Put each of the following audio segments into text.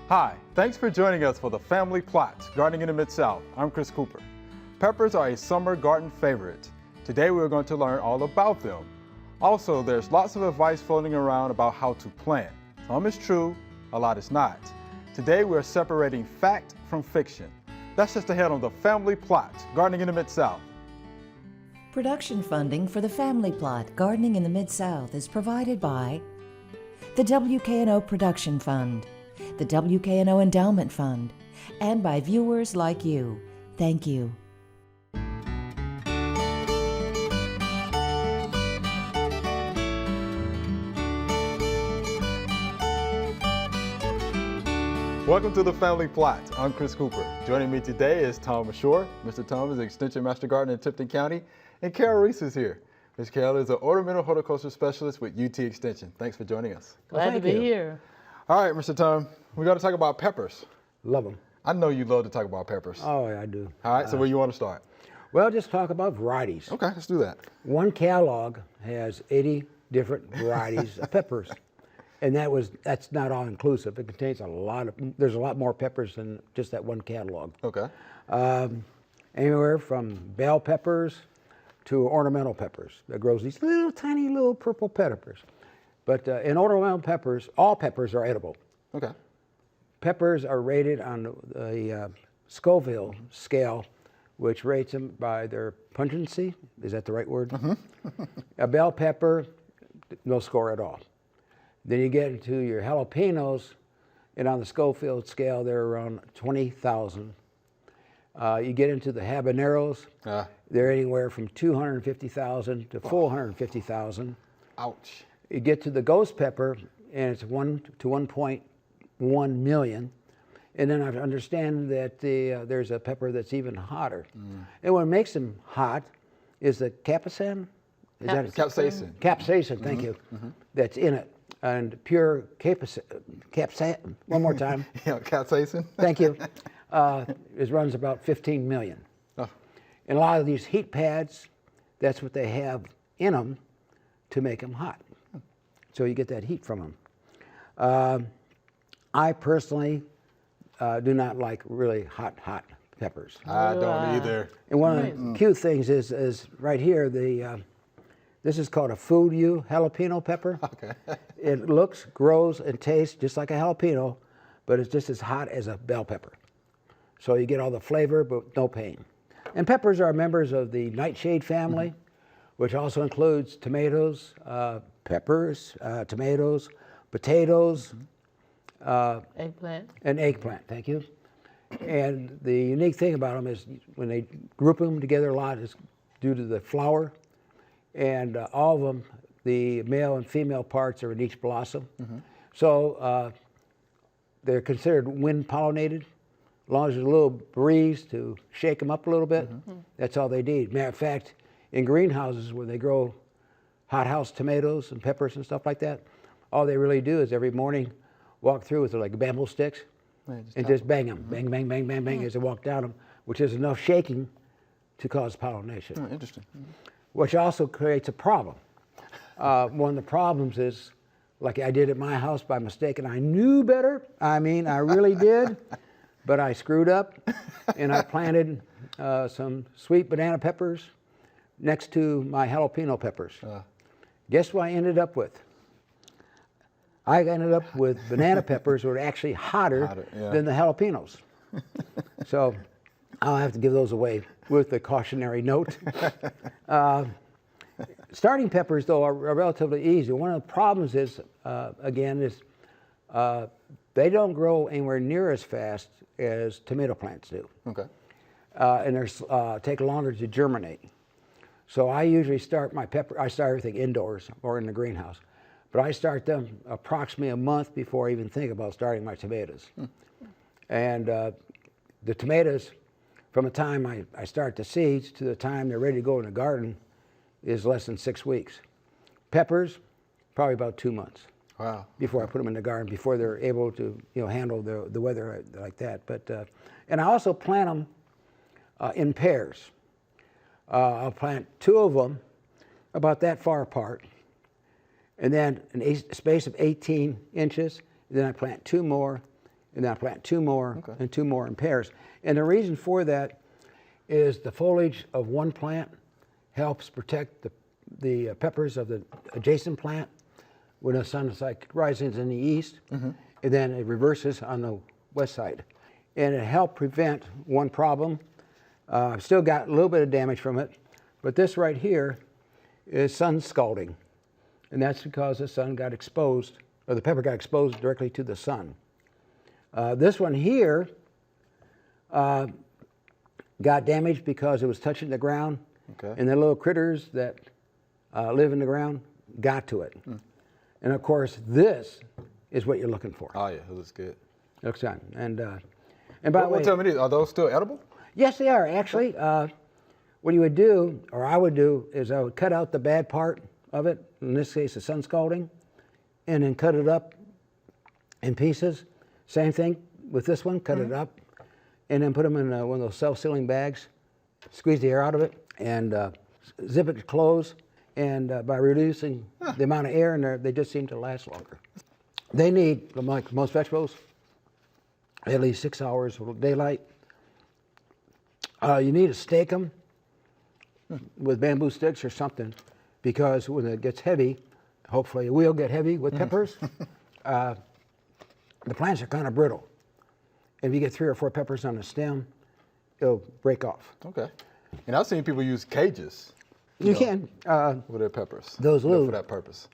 Hi, thanks for joining us for the Family Plot, Gardening in the Mid-South. I'm Chris Cooper. Peppers are a summer garden favorite. Today we're going to learn all about them. Also, there's lots of advice floating around about how to plant. Some is true, a lot is not. Today we're separating fact from fiction. That's just ahead on the Family Plot, Gardening in the Mid-South. Production funding for the Family Plot, Gardening in the Mid-South is provided by the WKNO Production Fund, the WKNO Endowment Fund, and by viewers like you. Thank you. Welcome to the Family Plot. I'm Chris Cooper. Joining me today is Tom Mashour. Mr. Tom is the Extension Master Gardener in Tipton County, and Carol Reese is here. Ms. Carol is an ornamental horticulture specialist with UT Extension. Thanks for joining us. Glad to be here. All right, Mr. Tom, we got to talk about peppers. Love them. I know you love to talk about peppers. Oh, yeah, I do. All right, so where you want to start? Well, just talk about varieties. Okay, let's do that. One catalog has 80 different varieties of peppers. And that's not all inclusive. It contains there's a lot more peppers than just that one catalog. Okay. Anywhere from bell peppers to ornamental peppers that grows these little tiny little purple peppers. But in ornamental peppers, all peppers are edible. Okay. Peppers are rated on the Scoville scale, which rates them by their pungency. Is that the right word? Mm-hmm. A bell pepper, no score at all. Then you get into your jalapenos, and on the Scoville scale, they're around 20,000. You get into the habaneros, they're anywhere from 250,000 to 450,000. Ouch. You get to the ghost pepper, and it's 1 to 1.1 million. And then I understand that there's a pepper that's even hotter. And what makes them hot is the capsaicin. Capsaicin. Capsaicin, thank you. That's in it. And pure capsaicin, one more time. Yeah, capsaicin. Thank you. It runs about 15 million. Oh. And a lot of these heat pads, that's what they have in them to make them hot. So you get that heat from them. I personally do not like really hot peppers. I don't either. And one of the cute things is right here, this is called a food jalapeno pepper. Okay. It looks, grows, and tastes just like a jalapeno, but it's just as hot as a bell pepper. So you get all the flavor, but no pain. And peppers are members of the nightshade family, which also includes tomatoes, peppers, tomatoes, potatoes, eggplant. and eggplant, thank you. And the unique thing about them is when they group them together a lot is due to the flower. And all of them, the male and female parts are in each blossom. So they're considered wind pollinated. As long as there's a little breeze to shake them up a little bit, that's all they need. Matter of fact, in greenhouses where they grow hothouse tomatoes and peppers and stuff like that, all they really do is every morning walk through with like bamboo sticks and just bang them, bang, bang, bang, bang, bang as they walk down them, which is enough shaking to cause pollination. Oh, interesting. Which also creates a problem. One of the problems is, like I did at my house by mistake, and I knew better. I mean, I really did, but I screwed up, and I planted some sweet banana peppers next to my jalapeno peppers. Guess what I ended up with? I ended up with banana peppers that were actually hotter than the jalapenos. So I'll have to give those away with a cautionary note. Starting peppers, though, are relatively easy. One of the problems is, they don't grow anywhere near as fast as tomato plants do. Okay. And they take longer to germinate. So I usually start I start everything indoors or in the greenhouse. But I start them approximately a month before I even think about starting my tomatoes. And the tomatoes, from the time I start the seeds to the time they're ready to go in the garden is less than 6 weeks. Peppers, probably about 2 months. Wow. Before I put them in the garden, before they're able to handle the weather like that. But and I also plant them in pairs. I'll plant 2 of them about that far apart, and then a space of 18 inches. Then I plant 2 more, and then I plant 2 more and 2 more in pairs. And the reason for that is the foliage of one plant helps protect the peppers of the adjacent plant when the sun is like rising in the east, and then it reverses on the west side. And it helped prevent one problem. I've still got a little bit of damage from it, but this right here is sun scalding. And that's because the sun got exposed, or the pepper got exposed directly to the sun. This one here got damaged because it was touching the ground, and the little critters that live in the ground got to it. And of course, this is what you're looking for. Oh yeah, it looks good. Looks good. And by the way, tell me this, are those still edible? yes, they are actually. What you would do, or I would do, is I would cut out the bad part of it. In this case, the sun scalding, and then cut it up in pieces. Same thing with this one. Cut it up, and then put them in one of those self-sealing bags. Squeeze the air out of it, and zip it closed. And by reducing the amount of air in there, they just seem to last longer. They need, like most vegetables, at least 6 hours of daylight. You need to stake them with bamboo sticks or something, because when it gets heavy, hopefully it will get heavy with peppers, the plants are kind of brittle. If you get 3 or 4 peppers on the stem, it'll break off. Okay. And I've seen people use cages. You can. With their peppers. Those little for that purpose.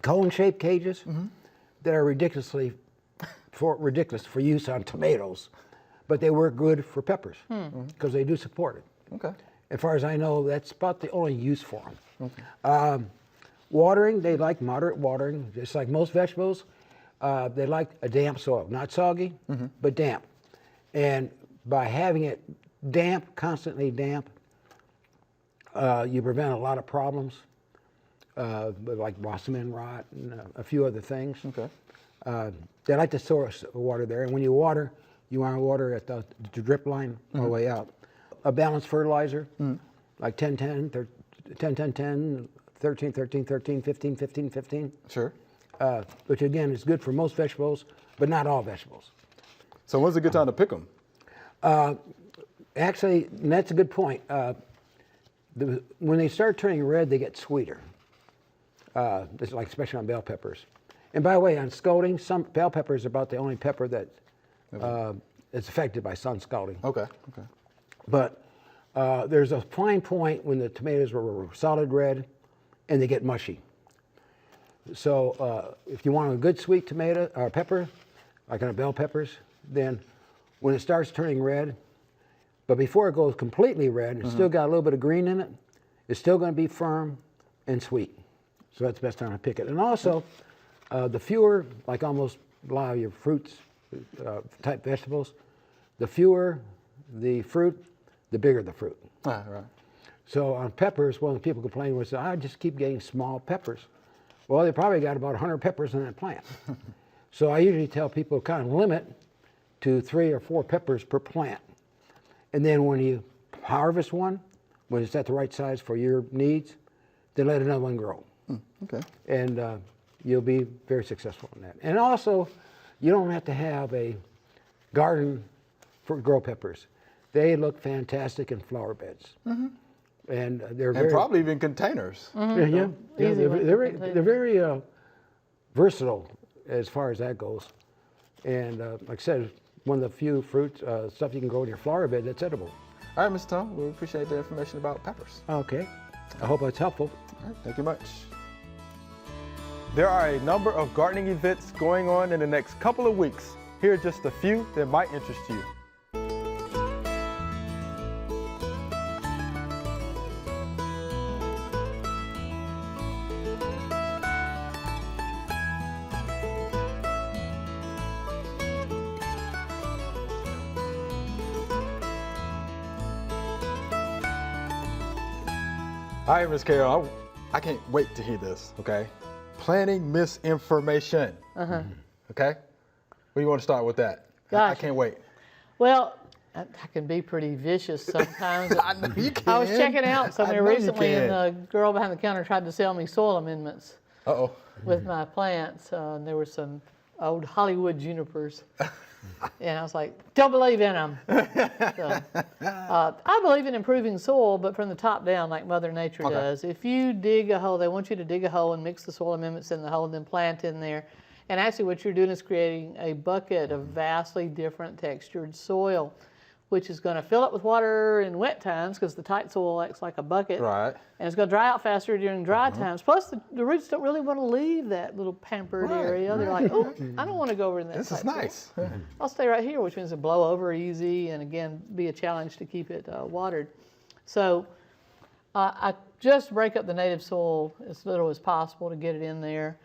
cone-shaped cages that are ridiculous for use on tomatoes, but they work good for peppers because they do support it. Okay. As far as I know, that's about the only use for them. Watering, they like moderate watering, just like most vegetables. They like a damp soil, not soggy, but damp. And by having it damp, constantly damp, you prevent a lot of problems, like blossom end rot and a few other things. Okay. They like to source water there, and when you water, you want to water at the drip line all the way out. A balanced fertilizer, like 10-10, 10-10-10, 13-13-13, 15-15-15. Sure. Which again is good for most vegetables, but not all vegetables. So when's a good time to pick them? Actually, and that's a good point. When they start turning red, they get sweeter. This is like especially on bell peppers. And by the way, on scalding, some bell peppers are about the only pepper that is affected by sun scalding. Okay. Okay. But there's a fine point when the tomatoes were solid red and they get mushy. So if you want a good sweet tomato or pepper, like on bell peppers, then when it starts turning red, but before it goes completely red, it's still got a little bit of green in it, it's still going to be firm and sweet. So that's the best time to pick it. And also, the fewer, like almost a lot of your fruits type vegetables, the fewer the fruit, the bigger the fruit. Right. So on peppers, one of the people complaining was, I just keep getting small peppers. Well, they probably got about 100 peppers in that plant. So I usually tell people kind of limit to 3 or 4 peppers per plant. And then when you harvest one, when it's at the right size for your needs, then let another one grow. Okay. And you'll be very successful in that. And also, you don't have to have a garden for grow peppers. They look fantastic in flower beds. And they're very, probably even containers. they're very versatile as far as that goes. And like I said, one of the few fruits, stuff you can grow in your flower bed that's edible. All right, Mr. Tom, we appreciate the information about peppers. Okay. I hope that's helpful. All right, thank you much. There are a number of gardening events going on in the next couple of weeks. Here are just a few that might interest you. All right, Ms. Carroll, I can't wait to hear this, okay? Planting misinformation. Okay? Where do you want to start with that? I Gosh. can't wait. Well, I can be pretty vicious sometimes. I know you can. I was checking out somewhere I know you recently, and can. the girl behind the counter tried to sell me soil amendments Uh-oh. with my plants. And there were some old Hollywood junipers. And I was like, don't believe in them. So, I believe in improving soil, but from the top down, like Mother Nature does. If you dig a hole, they want you to dig a hole and mix the soil amendments in the hole and then plant in there. And actually what you're doing is creating a bucket of vastly different textured soil, which is going to fill up with water in wet times because the tight soil acts like a bucket. Right. And it's going to dry out faster during dry times. Plus, the roots don't really want to leave that little pampered area. They're like, oh, I don't want to go over in that This is tight nice. soil. I'll stay right here, which means it'll blow over easy and, again, be a challenge to keep it watered. So I just break up the native soil as little as possible to get it in there.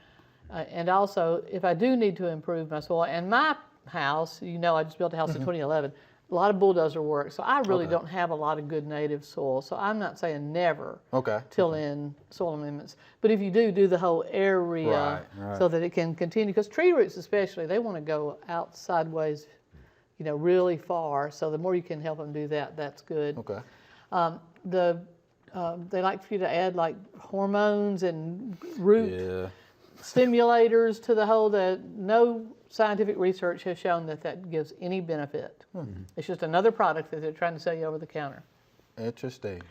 And also, if I do need to improve my soil, and my house, you know, I just built a house in 2011, a lot of bulldozer work, so I really don't have a lot of good native soil. So I'm not saying never till in soil amendments. But if you do the whole area so that it can continue, because tree roots especially, they want to go out sideways, you know, really far. So the more you can help them do that, that's good. They like for you to add like hormones and root stimulators to the hole. That no scientific research has shown that gives any benefit. It's just another product that they're trying to sell you over the counter. Interesting.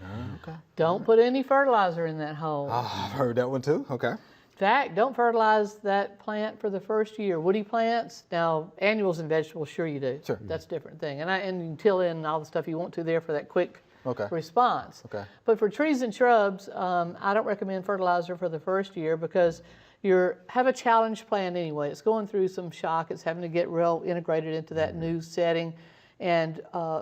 Don't put any fertilizer in that hole. I've heard that one too. In fact, don't fertilize that plant for the first year. Woody plants, now annuals and vegetables, sure you do. That's a different thing. And you can till in all the stuff you want to there for that quick response. But for trees and shrubs, I don't recommend fertilizer for the first year because you have a challenge plant anyway. It's going through some shock. It's having to get real integrated into that new setting. And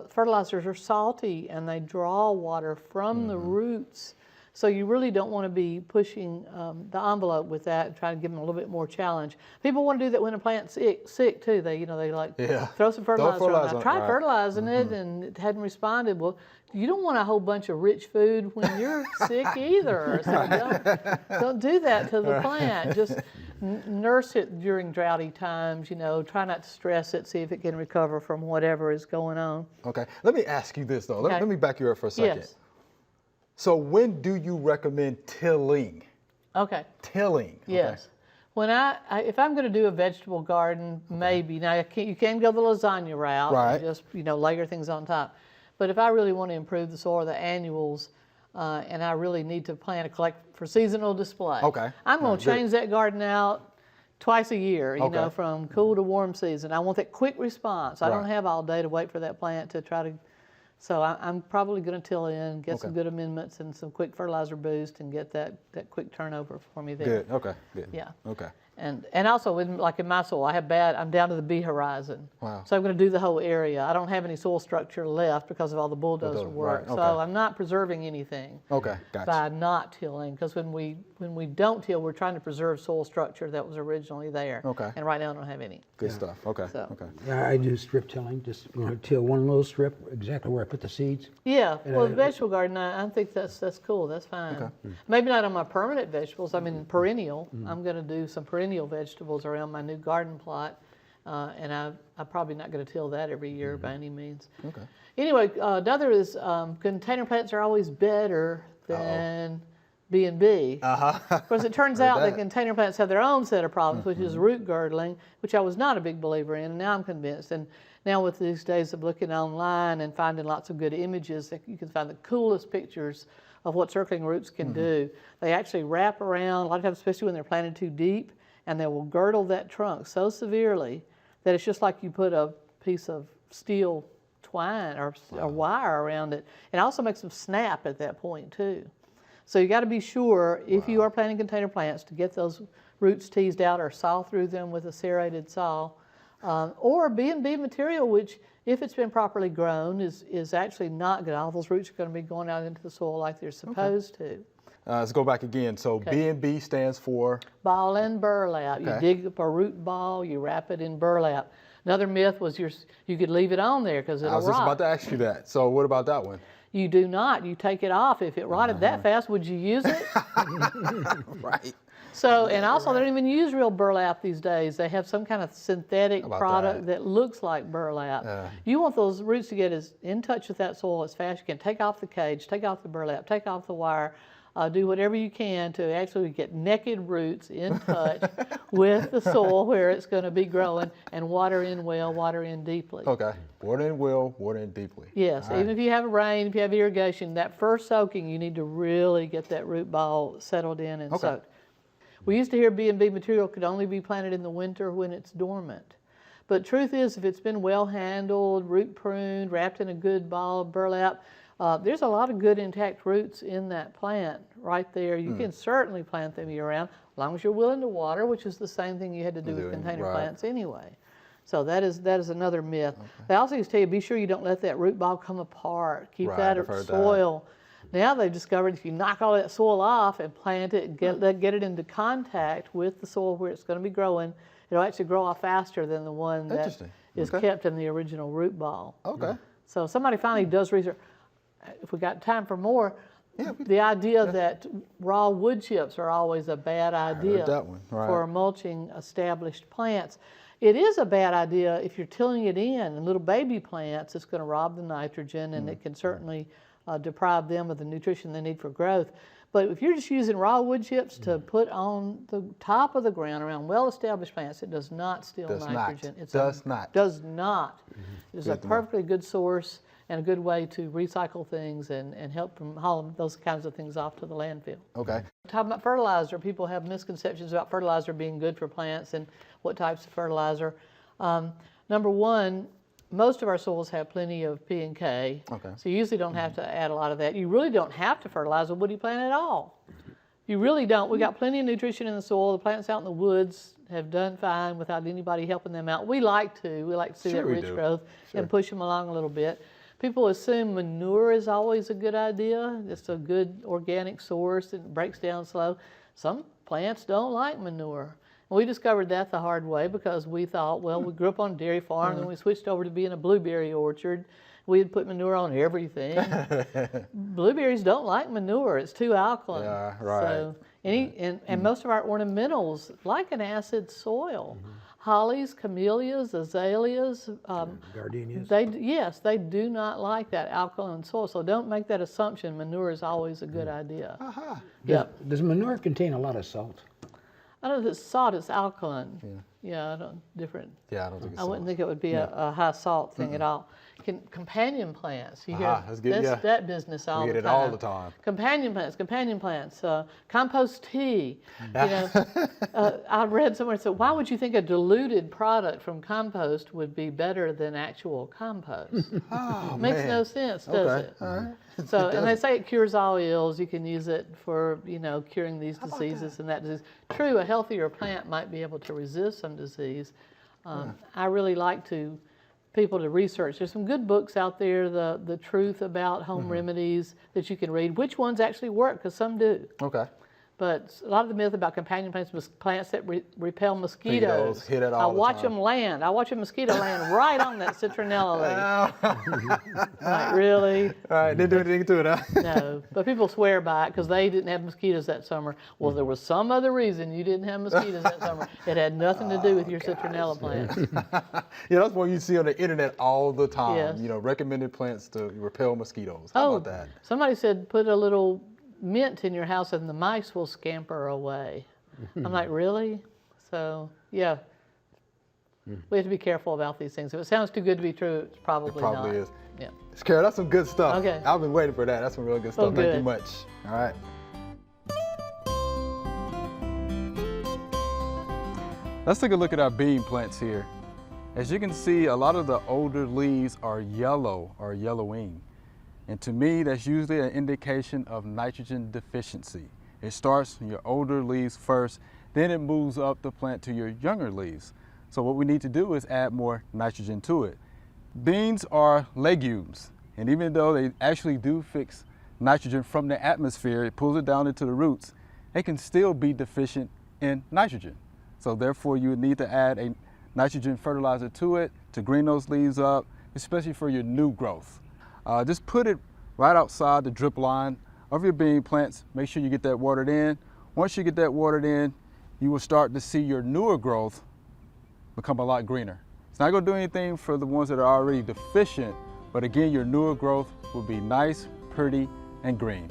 fertilizers are salty and they draw water from the roots. So you really don't want to be pushing the envelope with that and trying to give them a little bit more challenge. People want to do that when a plant's sick too. They like throw some fertilizer on it. I tried fertilizing it and it hadn't responded. Well, you don't want a whole bunch of rich food when you're sick either. So don't do that to the plant. Just nurse it during droughty times, you know, try not to stress it, see if it can recover from whatever is going on. Let me ask you this though. Let me back you up for a second. Yes. So when do you recommend tilling? Tilling. Yes. When if I'm going to do a vegetable garden, maybe. Now you can go the lasagna route and just, you know, layer things on top. But if I really want to improve the soil or the annuals, and I really need to plant a collect for seasonal display, I'm going to change that garden out twice a year, you know, from cool to warm season. I want that quick response. I don't have all day to wait for that plant to try to. So I'm probably going to till in, get some good amendments and some quick fertilizer boost and get that quick turnover for me there. Good. Yeah. And also, like in my soil, I'm down to the B horizon. So I'm going to do the whole area. I don't have any soil structure left because of all the bulldozer work. So I'm not preserving anything by not tilling, because when we don't till, we're trying to preserve soil structure that was originally there. And right now I don't have any. Good stuff. Yeah, I do strip tilling. Just going to till one little strip exactly where I put the seeds. Yeah, well, the vegetable garden, I think that's cool. That's fine. Maybe not on my permanent vegetables. I mean, perennial. I'm going to do some perennial vegetables around my new garden plot, and I'm probably not going to till that every year by any means. Anyway, another is container plants are always better than B&B. Of course, it turns out that container plants have their own set of problems, which is root girdling, which I was not a big believer in, and now I'm convinced. And now with these days of looking online and finding lots of good images, you can find the coolest pictures of what circling roots can do. They actually wrap around, a lot of times, especially when they're planted too deep, and they will girdle that trunk so severely that it's just like you put a piece of steel twine or wire around it. It also makes them snap at that point too. So you got to be sure, if you are planting container plants, to get those roots teased out or saw through them with a serrated saw, or B&B material, which, if it's been properly grown, is actually not good. All those roots are going to be going out into the soil like they're supposed to. Let's go back again. So B&B stands for? Ball and burlap. You dig up a root ball, you wrap it in burlap. Another myth was you could leave it on there because it'll rot. I was just about to ask you that. So what about that one? You do not. You take it off. If it rotted that fast, would you use it? So, and also they don't even use real burlap these days. They have some kind of synthetic product that looks like burlap. You want those roots to get in touch with that soil as fast as you can. Take off the cage, take off the burlap, take off the wire. do whatever you can to actually get naked roots in touch with the soil where it's going to be growing, and water in well, water in deeply. Okay. Water in well, water in deeply. Yes, even if you have rain, if you have irrigation, that first soaking, you need to really get that root ball settled in and soaked. We used to hear B&B material could only be planted in the winter when it's dormant. But truth is, if it's been well handled, root pruned, wrapped in a good ball of burlap, there's a lot of good intact roots in that plant right there. You can certainly plant them year round, as long as you're willing to water, which is the same thing you had to do with container plants anyway. So that is another myth. They also used to tell you, be sure you don't let that root ball come apart. Keep that soil. Now they've discovered if you knock all that soil off and plant it, get it into contact with the soil where it's going to be growing, it'll actually grow off faster than the one that is kept in the original root ball. Okay. So somebody finally does research. If we got time for more, the idea that raw wood chips are always a bad idea for mulching established plants. It is a bad idea if you're tilling it in, and little baby plants, it's going to rob the nitrogen, and it can certainly deprive them of the nutrition they need for growth. But if you're just using raw wood chips to put on the top of the ground around well-established plants, it does not steal nitrogen. It does not. It is a perfectly good source and a good way to recycle things and help from haul those kinds of things off to the landfill. Okay. Talking about fertilizer, people have misconceptions about fertilizer being good for plants and what types of fertilizer. Number one, most of our soils have plenty of P and K, so you usually don't have to add a lot of that. You really don't have to fertilize a woody plant at all. You really don't. We got plenty of nutrition in the soil. The plants out in the woods have done fine without anybody helping them out. We like to. We like to see that rich growth and push them along a little bit. People assume manure is always a good idea. It's a good organic source. It breaks down slow. Some plants don't like manure. And we discovered that the hard way because we thought, well, we grew up on a dairy farm, and we switched over to being a blueberry orchard. We had put manure on everything. Blueberries don't like manure. It's too alkaline. Yeah, right. So and most of our ornamentals like an acid soil. Hollies, camellias, azaleas, gardenias. They do not like that alkaline soil. So don't make that assumption. Manure is always a good idea. Does manure contain a lot of salt? I don't know if it's salt, it's alkaline. I don't think I wouldn't think it would be a high salt thing at all. Companion plants, you hear that business all the time. We get it all the time. Companion plants, compost tea. I read somewhere that said, why would you think a diluted product from compost would be better than actual compost? Makes no sense, does it? So, and they say it cures all ills. You can use it for, curing these diseases and that disease. True, a healthier plant might be able to resist some disease. I really like people to research. There's some good books out there, the truth about home remedies that you can read. Which ones actually work, because some do. Okay. But a lot of the myth about companion plants, plants that repel mosquitoes. Hit it all I the watch time. them land. I watch a mosquito land right on that citronella leaf. Like, really? All right, didn't do anything to it, huh? No, but people swear by it because they didn't have mosquitoes that summer. Well, there was some other reason you didn't have mosquitoes that summer. It had nothing to do with your citronella plants. That's what you see on the internet all the time. Yes. Recommended plants to repel mosquitoes. How about that? Somebody said put a little mint in your house and the mice will scamper away. I'm like, really? So, yeah. We have to be careful about these things. If it sounds too good to be true, it's probably not. It probably is. Yeah. Carol, that's some good stuff. Okay. I've been waiting for that. That's some real good stuff. Thank you much. All right. Let's take a look at our bean plants here. As you can see, a lot of the older leaves are yellow or yellowing. And to me, that's usually an indication of nitrogen deficiency. It starts in your older leaves first, then it moves up the plant to your younger leaves. So what we need to do is add more nitrogen to it. Beans are legumes, and even though they actually do fix nitrogen from the atmosphere, it pulls it down into the roots, they can still be deficient in nitrogen. So therefore, you would need to add a nitrogen fertilizer to it to green those leaves up, especially for your new growth. Just put it right outside the drip line of your bean plants. Make sure you get that watered in. Once you get that watered in, you will start to see your newer growth become a lot greener. It's not going to do anything for the ones that are already deficient, but again, your newer growth will be nice, pretty, and green.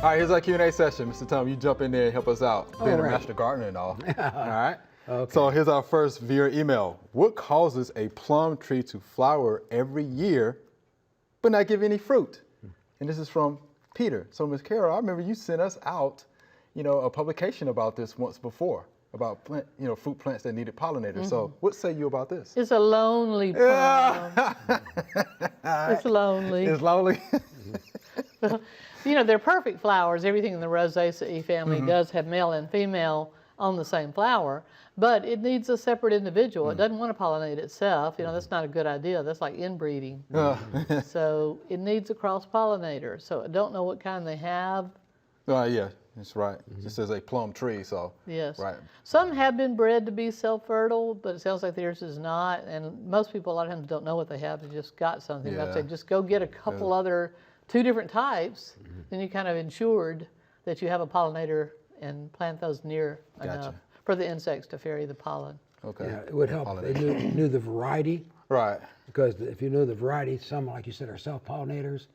All right, here's our Q&A session. Mr. Tom, you jump in there and help us out. Being a right. master gardener and all. All right? Okay. So here's our first viewer email. What causes a plum tree to flower every year but not give any fruit? And this is from Peter. So Ms. Carol, I remember you sent us out, a publication about this once before, about fruit plants that needed pollinators. So what say you about this? It's a lonely plum. It's lonely. It's lonely. They're perfect flowers. Everything in the Rosaceae family does have male and female on the same flower, but it needs a separate individual. It doesn't want to pollinate itself. That's not a good idea. That's like inbreeding. So it needs a cross-pollinator. So I don't know what kind they have. Yeah, that's right. It says a plum tree, so. Yes. Right. Some have been bred to be self-fertile, but it sounds like theirs is not. And most people a lot of times don't know what they have. They just got something. Yeah. I'd say just go get a couple other, 2 different types, then you kind of ensured that you have a pollinator and plant those near enough for the insects to ferry the pollen. Okay. Yeah, it would help if they knew the variety. Right. Because if you knew the variety, some, like you said, are self-pollinators,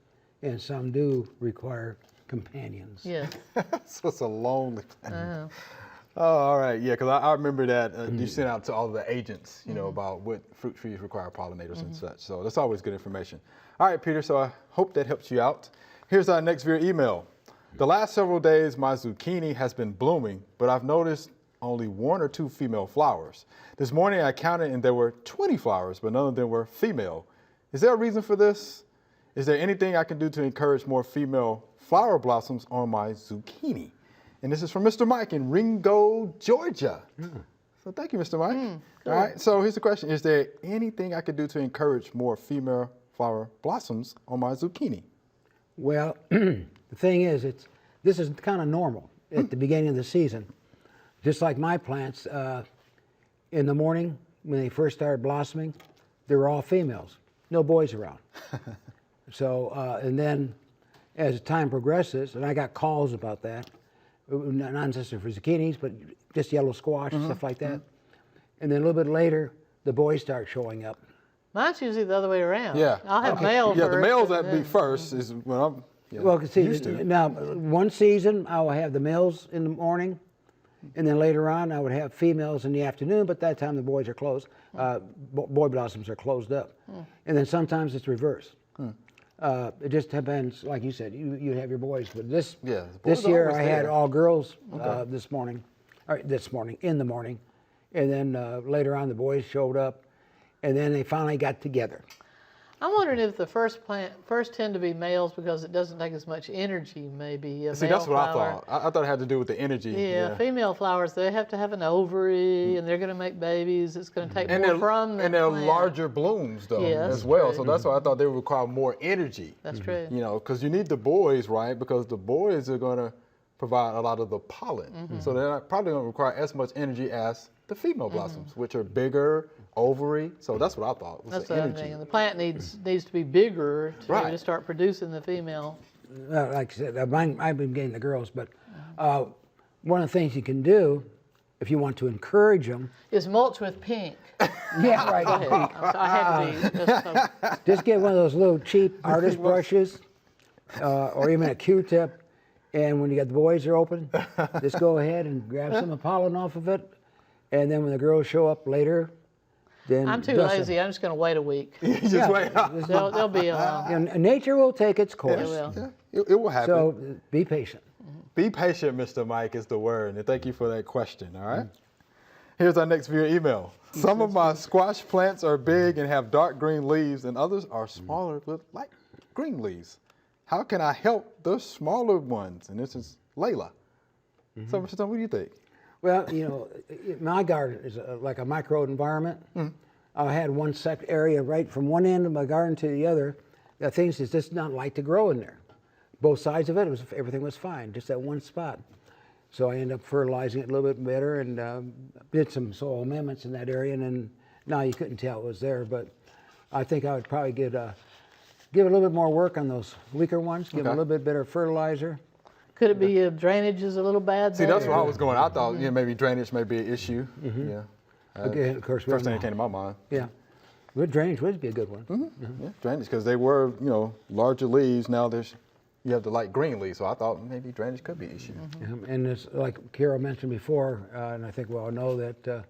and some do require companions. Yes. So it's a lonely plant. Oh, all right. Yeah, because I remember that you sent out to all the agents, about what fruit trees require pollinators and such. So that's always good information. All right, Peter, so I hope that helps you out. Here's our next viewer email. The last several days, my zucchini has been blooming, but I've noticed only 1 or 2 female flowers. This morning I counted and there were 20 flowers, but none of them were female. Is there a reason for this? Is there anything I can do to encourage more female flower blossoms on my zucchini? And this is from Mr. Mike in Ringo, Georgia. So thank you, Mr. Mike. Cool. All right, so here's the question. Is there anything I can do to encourage more female flower blossoms on my zucchini? Well, the thing is, this is kind of normal at the beginning of the season. Just like my plants, in the morning when they first started blossoming, they were all females, no boys around. So, and then as time progresses, and I got calls about that, not necessarily for zucchinis, but just yellow squash and stuff like that. And then a little bit later, the boys start showing up. Mine's usually the other way around. Yeah. I'll have male first. Yeah, the males and that be then- first is when I'm Well, see, used to. now one season I will have the males in the morning, and then later on I would have females in the afternoon. But that time the boys are closed. Boy blossoms are closed up, and then sometimes it's reversed. It just depends, like you said, you have your boys. But this the this boys are year always I had there. all girls this morning, in the morning, and then later on the boys showed up, and then they finally got together. I'm wondering if the first tend to be males because it doesn't take as much energy, maybe. See, that's what I thought. I thought it had to do with the energy. Yeah, female flowers, they have to have an ovary, and they're going to make babies. It's going to take more from them. And they're larger blooms, though, Yeah, as that's well. true. So that's why I thought they would require more energy. That's true. Because you need the boys, right? Because the boys are going to provide a lot of the pollen. So they're not probably going to require as much energy as the female blossoms, which are bigger, ovary. So that's what I thought was That's the the other energy. thing. And the plant needs to be bigger to, Right. to start producing the female. Like I said, I've been getting the girls, but one of the things you can do if you want to encourage them. Is mulch with pink. Yeah, right. Go ahead. I had to be. Just, Just get one of those little cheap artist brushes, or even a Q-tip, and when you got the boys are open, just go ahead and grab some of the pollen off of it, and then when the girls show up later, then I'm too dust them. lazy. I'm just going to wait a week. Just wait. They'll be along. And nature will take its course. It will. It will happen. So be patient. Be patient, Mr. Mike, is the word. And thank you for that question, all right? Here's our next viewer email. Some of my squash plants are big and have dark green leaves, and others are smaller with light green leaves. How can I help the smaller ones? And this is Layla. So, Mr. Tom, what do you think? Well, my garden is like a micro environment. I had one area right from one end of my garden to the other. The things is just not like to grow in there. Both sides of it, everything was fine, just that one spot. So I ended up fertilizing it a little bit better and did some soil amendments in that area. And then now you couldn't tell it was there, but I think I would probably give a little bit more work on those weaker ones. Give them a little bit better fertilizer. Could it be drainage is a little bad See, there? that's where I was going. I thought maybe drainage may be an issue. Yeah. Again, of course, we First don't thing that came to my mind. Yeah, but drainage would be a good one. Yeah, drainage, because they were, larger leaves. Now there's you have the light green leaves, so I thought maybe drainage could be an issue. And it's like Carol mentioned before, and I think we all know that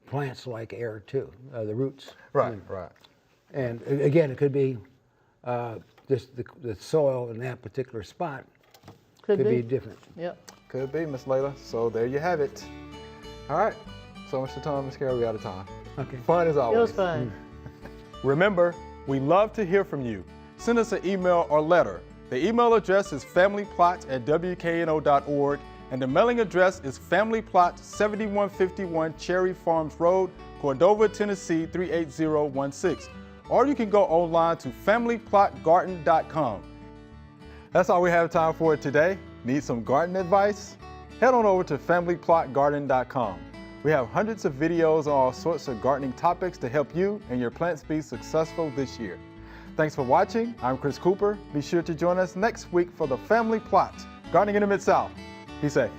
plants like air too, the roots. Right, right. And again, it could be just the soil in that particular spot could be different. Yep. Could be, Miss Layla. So there you have it. All right. So, Mr. Tom, Miss Carol, we're out of time. Okay. Fun as always. It was fun. Remember, we love to hear from you. Send us an email or letter. The email address is familyplot@wkno.org, and the mailing address is Family Plot, 7151 Cherry Farms Road, Cordova, Tennessee 38016. Or you can go online to familyplotgarden.com. That's all we have time for today. Need some garden advice? Head on over to familyplotgarden.com. We have hundreds of videos on all sorts of gardening topics to help you and your plants be successful this year. Thanks for watching. I'm Chris Cooper. Be sure to join us next week for the Family Plot, Gardening in the Mid-South. Be safe.